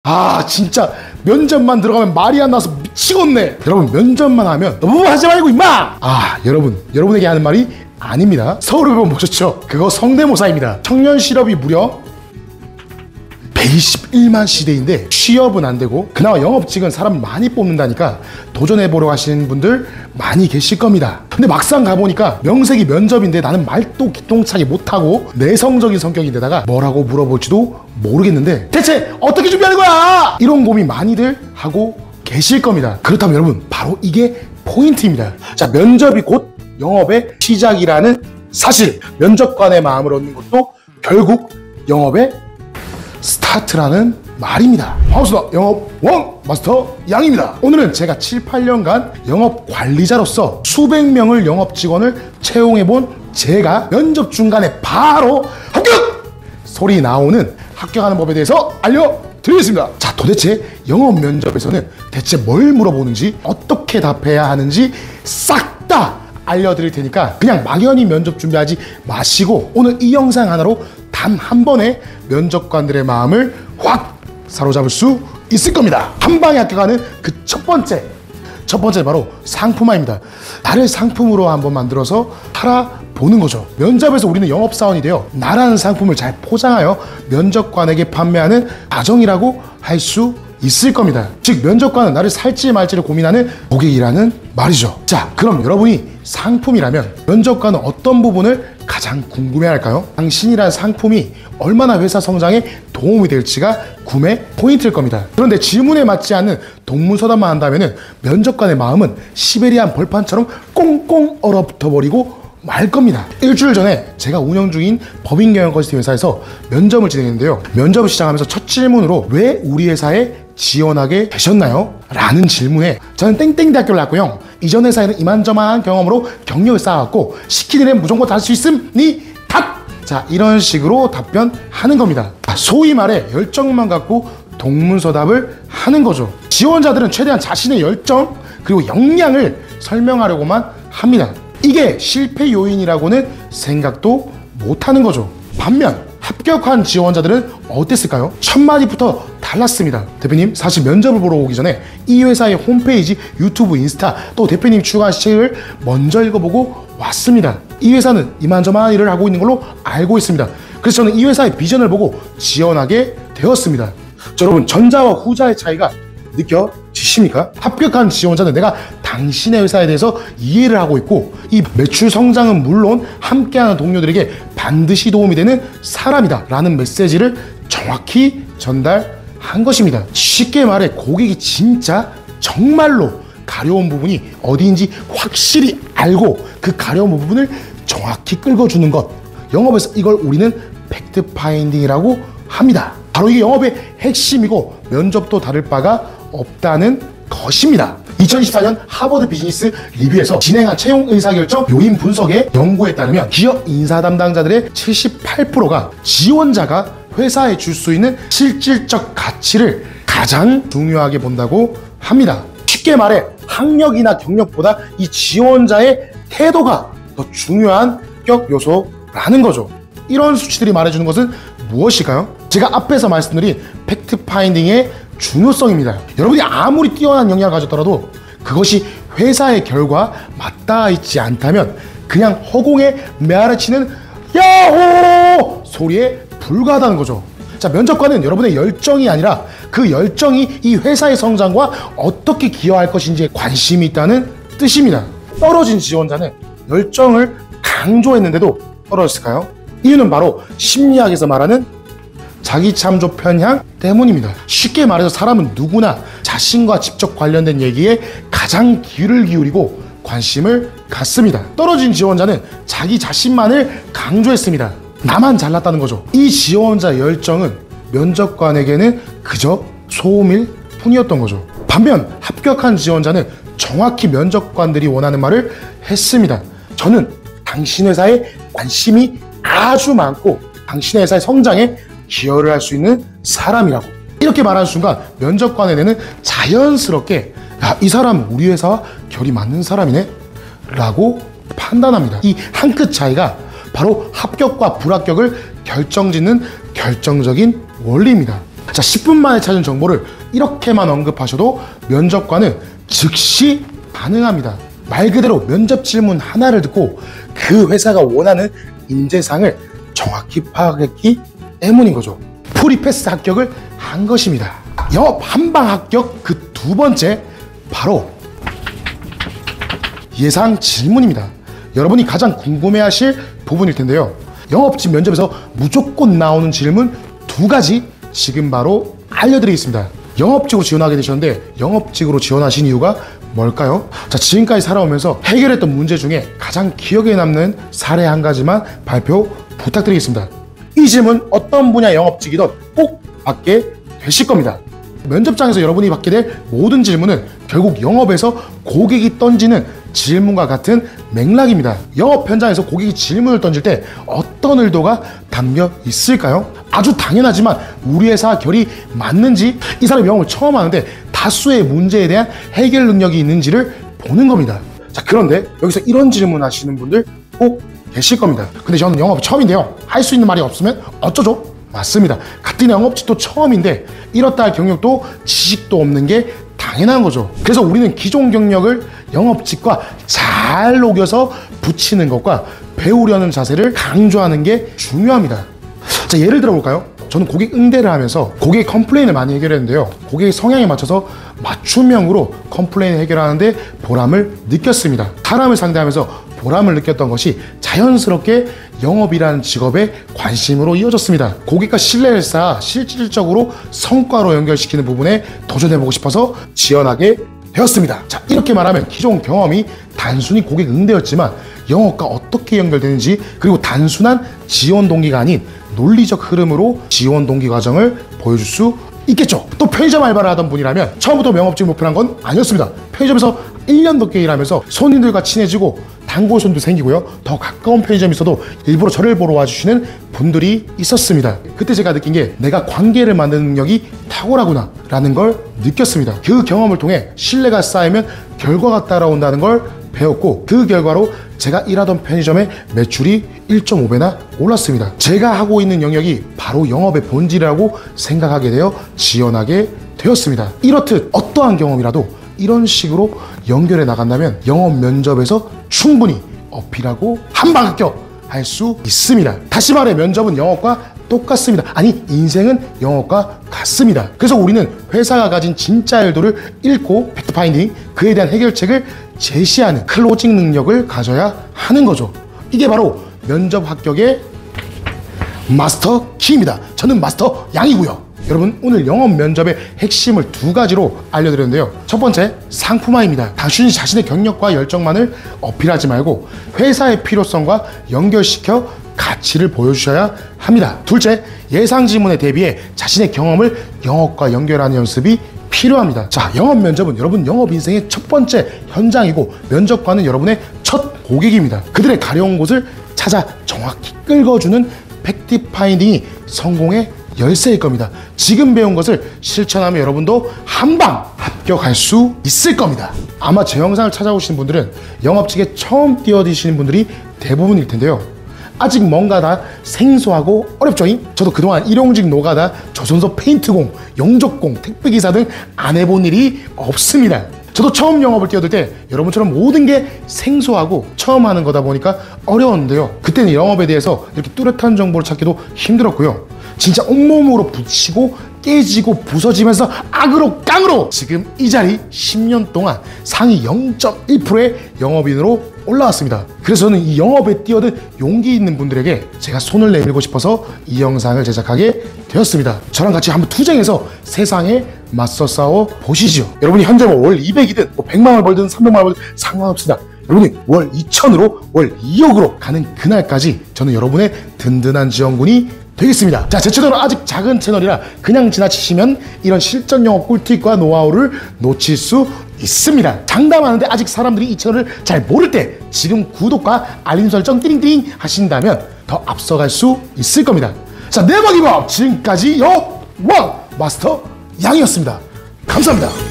아 진짜 면접만 들어가면 말이 안 나와서 미치겠네. 여러분 면접만 하면 너무 하지 말고 임마. 여러분에게 하는 말이 아닙니다. 서울의병 보셨죠? 그거 성대모사입니다. 청년 실업이 무려 121만 시대인데 취업은 안 되고 그나마 영업직은 사람 많이 뽑는다니까 도전해보려고 하시는 분들 많이 계실 겁니다. 근데 막상 가보니까 명색이 면접인데 나는 말도 기똥차게 못하고 내성적인 성격인데다가 뭐라고 물어볼지도 모르겠는데 대체 어떻게 준비하는 거야? 이런 고민 많이들 하고 계실 겁니다. 그렇다면 여러분 바로 이게 포인트입니다. 자, 면접이 곧 영업의 시작이라는 사실, 면접관의 마음을 얻는 것도 결국 영업의 스타트라는 말입니다. 반갑습니다. 영업왕 마스터 양입니다. 오늘은 제가 7, 8년간 영업 관리자로서 수백 명을 영업 직원을 채용해본 제가 면접 중간에 바로 합격! 소리 나오는 합격하는 법에 대해서 알려드리겠습니다. 자, 도대체 영업 면접에서는 대체 뭘 물어보는지 어떻게 답해야 하는지 싹 다 알려드릴 테니까 그냥 막연히 면접 준비하지 마시고 오늘 이 영상 하나로 단 한 번에 면접관들의 마음을 확 사로잡을 수 있을 겁니다. 한 방에 합격하는 그 첫 번째 바로 상품화입니다. 나를 상품으로 한번 만들어서 팔아보는 거죠. 면접에서 우리는 영업사원이 되어 나라는 상품을 잘 포장하여 면접관에게 판매하는 과정이라고 할 수 있을 겁니다. 즉 면접관은 나를 살지 말지를 고민하는 고객이라는 말이죠. 자, 그럼 여러분이 상품이라면 면접관은 어떤 부분을 가장 궁금해할까요? 당신이란 상품이 얼마나 회사 성장에 도움이 될지가 구매 포인트일 겁니다. 그런데 질문에 맞지 않는 동문서답만 한다면 면접관의 마음은 시베리안 벌판처럼 꽁꽁 얼어붙어버리고 말 겁니다. 일주일 전에 제가 운영 중인 법인경영 컨설팅 회사에서 면접을 진행했는데요. 면접을 시작하면서 첫 질문으로 왜 우리 회사에 지원하게 되셨나요? 라는 질문에 저는 땡땡 대학교를 나왔고요. 이전 회사에는 이만저만한 경험으로 경력을 쌓아왔고 시키는 일은 무조건 다 할 수 있음니 답! 자, 이런 식으로 답변하는 겁니다. 소위 말해 열정만 갖고 동문서답을 하는 거죠. 지원자들은 최대한 자신의 열정 그리고 역량을 설명하려고만 합니다. 이게 실패 요인이라고는 생각도 못하는 거죠. 반면 합격한 지원자들은 어땠을까요? 첫 마디부터 달랐습니다. 대표님, 사실 면접을 보러 오기 전에 이 회사의 홈페이지, 유튜브, 인스타 또 대표님 추가한 책을 먼저 읽어보고 왔습니다. 이 회사는 이만저만한 일을 하고 있는 걸로 알고 있습니다. 그래서 저는 이 회사의 비전을 보고 지원하게 되었습니다. 자, 여러분, 전자와 후자의 차이가 느껴지십니까? 합격한 지원자는 내가 당신의 회사에 대해서 이해를 하고 있고 이 매출 성장은 물론 함께하는 동료들에게 반드시 도움이 되는 사람이다 라는 메시지를 정확히 전달한 것입니다. 쉽게 말해 고객이 진짜 정말로 가려운 부분이 어디인지 확실히 알고 그 가려운 부분을 정확히 끌어주는 것, 영업에서 이걸 우리는 팩트 파인딩이라고 합니다. 바로 이게 영업의 핵심이고 면접도 다를 바가 없다는 것입니다. 2024년 하버드 비즈니스 리뷰에서 진행한 채용 의사결정 요인 분석의 연구에 따르면 기업 인사 담당자들의 78%가 지원자가 회사에 줄 수 있는 실질적 가치를 가장 중요하게 본다고 합니다. 쉽게 말해 학력이나 경력보다 이 지원자의 태도가 더 중요한 합격 요소라는 거죠. 이런 수치들이 말해주는 것은 무엇일까요? 제가 앞에서 말씀드린 팩트 파인딩의 중요성입니다. 여러분이 아무리 뛰어난 역량을 가졌더라도 그것이 회사의 결과 맞닿아 있지 않다면 그냥 허공에 메아리치는 야호 소리에 불과하다는 거죠. 자, 면접관은 여러분의 열정이 아니라 그 열정이 이 회사의 성장과 어떻게 기여할 것인지에 관심이 있다는 뜻입니다. 떨어진 지원자는 열정을 강조했는데도 떨어졌을까요? 이유는 바로 심리학에서 말하는 자기 참조 편향 때문입니다. 쉽게 말해서 사람은 누구나 자신과 직접 관련된 얘기에 가장 귀를 기울이고 관심을 갖습니다. 떨어진 지원자는 자기 자신만을 강조했습니다. 나만 잘났다는 거죠. 이 지원자 열정은 면접관에게는 그저 소음일 뿐이었던 거죠. 반면 합격한 지원자는 정확히 면접관들이 원하는 말을 했습니다. 저는 당신 회사에 관심이 아주 많고 당신의 회사의 성장에 기여를 할 수 있는 사람이라고 이렇게 말하는 순간 면접관의 뇌는 자연스럽게 야, 이 사람 우리 회사와 결이 맞는 사람이네 라고 판단합니다. 이 한 끗 차이가 바로 합격과 불합격을 결정짓는 결정적인 원리입니다. 자, 10분 만에 찾은 정보를 이렇게만 언급하셔도 면접관은 즉시 반응합니다. 말 그대로 면접 질문 하나를 듣고 그 회사가 원하는 인재상을 정확히 파악했기 때문인 거죠. 프리패스 합격을 한 것입니다. 영업 한방 합격 그 두 번째, 바로 예상 질문입니다. 여러분이 가장 궁금해하실 부분일 텐데요. 영업직 면접에서 무조건 나오는 질문 두 가지 지금 바로 알려드리겠습니다. 영업직으로 지원하게 되셨는데 영업직으로 지원하신 이유가 뭘까요? 자, 지금까지 살아오면서 해결했던 문제 중에 가장 기억에 남는 사례 한 가지만 발표 부탁드리겠습니다. 이 질문 어떤 분야 영업직이든 꼭 받게 되실 겁니다. 면접장에서 여러분이 받게 될 모든 질문은 결국 영업에서 고객이 던지는 질문과 같은 맥락입니다. 영업 현장에서 고객이 질문을 던질 때 어떤 의도가 담겨 있을까요? 아주 당연하지만 우리 회사 결이 맞는지, 이 사람이 영업을 처음 하는데 다수의 문제에 대한 해결 능력이 있는지를 보는 겁니다. 자, 그런데 여기서 이런 질문 하시는 분들 꼭 계실 겁니다. 근데 저는 영업 처음인데요, 할 수 있는 말이 없으면 어쩌죠? 맞습니다. 같은 영업직도 처음인데 이렇다 할 경력도 지식도 없는 게 당연한 거죠. 그래서 우리는 기존 경력을 영업직과 잘 녹여서 붙이는 것과 배우려는 자세를 강조하는 게 중요합니다. 자, 예를 들어 볼까요? 저는 고객 응대를 하면서 고객 컴플레인을 많이 해결했는데요. 고객의 성향에 맞춰서 맞춤형으로 컴플레인을 해결하는데 보람을 느꼈습니다. 사람을 상대하면서 보람을 느꼈던 것이 자연스럽게 영업이라는 직업의 관심으로 이어졌습니다. 고객과 신뢰를 쌓아 실질적으로 성과로 연결시키는 부분에 도전해보고 싶어서 지원하게 되었습니다. 자, 이렇게 말하면 기존 경험이 단순히 고객 응대였지만 영업과 어떻게 연결되는지, 그리고 단순한 지원 동기가 아닌 논리적 흐름으로 지원 동기 과정을 보여줄 수 있겠죠. 또 편의점 알바를 하던 분이라면 처음부터 영업직 목표란 건 아니었습니다. 편의점에서 1년 넘게 일하면서 손님들과 친해지고 단골손도 생기고요. 더 가까운 편의점이 있어도 일부러 저를 보러 와주시는 분들이 있었습니다. 그때 제가 느낀 게 내가 관계를 만드는 능력이 탁월하구나 라는 걸 느꼈습니다. 그 경험을 통해 신뢰가 쌓이면 결과가 따라온다는 걸 배웠고, 그 결과로 제가 일하던 편의점의 매출이 1.5배나 올랐습니다. 제가 하고 있는 영역이 바로 영업의 본질이라고 생각하게 되어 지원하게 되었습니다. 이렇듯 어떠한 경험이라도 이런 식으로 연결해 나간다면 영업 면접에서 충분히 어필하고 한방 합격할 수 있습니다. 다시 말해 면접은 영업과 똑같습니다. 아니, 인생은 영업과 같습니다. 그래서 우리는 회사가 가진 진짜 의도를 읽고 팩트 파인딩, 그에 대한 해결책을 제시하는 클로징 능력을 가져야 하는 거죠. 이게 바로 면접 합격의 마스터 키입니다. 저는 마스터 양이고요. 여러분, 오늘 영업 면접의 핵심을 두 가지로 알려드렸는데요. 첫 번째, 상품화입니다. 단순히 자신의 경력과 열정만을 어필하지 말고 회사의 필요성과 연결시켜 가치를 보여주셔야 합니다. 둘째, 예상 지문에 대비해 자신의 경험을 영업과 연결하는 연습이 필요합니다. 자, 영업 면접은 여러분 영업 인생의 첫 번째 현장이고, 면접관은 여러분의 첫 고객입니다. 그들의 가려운 곳을 찾아 정확히 끌어주는 팩트 파인딩이 성공의 열쇠일 겁니다. 지금 배운 것을 실천하면 여러분도 한방 합격할 수 있을 겁니다. 아마 제 영상을 찾아오신 분들은 영업직에 처음 뛰어드시는 분들이 대부분일 텐데요. 아직 뭔가 다 생소하고 어렵죠? 저도 그동안 일용직 노가다, 조선소 페인트공, 용접공, 택배기사 등 안 해본 일이 없습니다. 저도 처음 영업을 뛰어들 때 여러분처럼 모든 게 생소하고 처음 하는 거다 보니까 어려웠는데요. 그때는 영업에 대해서 이렇게 뚜렷한 정보를 찾기도 힘들었고요. 진짜 온몸으로 부딪히고 깨지고 부서지면서 악으로 깡으로 지금 이 자리 10년 동안 상위 0.1%의 영업인으로 올라왔습니다. 그래서 저는 이 영업에 뛰어든 용기 있는 분들에게 제가 손을 내밀고 싶어서 이 영상을 제작하게 되었습니다. 저랑 같이 한번 투쟁해서 세상에 맞서 싸워 보시죠. 여러분이 현재 월 200이든 100만 원을 벌든 300만 원을 벌든 상관없습니다. 여러분이 월 2천으로 월 2억으로 가는 그날까지 저는 여러분의 든든한 지원군이 되겠습니다. 자, 제 채널은 아직 작은 채널이라 그냥 지나치시면 이런 실전 영업 꿀팁과 노하우를 놓칠 수 있습니다. 장담하는데 아직 사람들이 이 채널을 잘 모를 때 지금 구독과 알림 설정 띠링띠링 하신다면 더 앞서갈 수 있을 겁니다. 자, 네버 기브업! 지금까지 영업 마스터 양이었습니다. 감사합니다.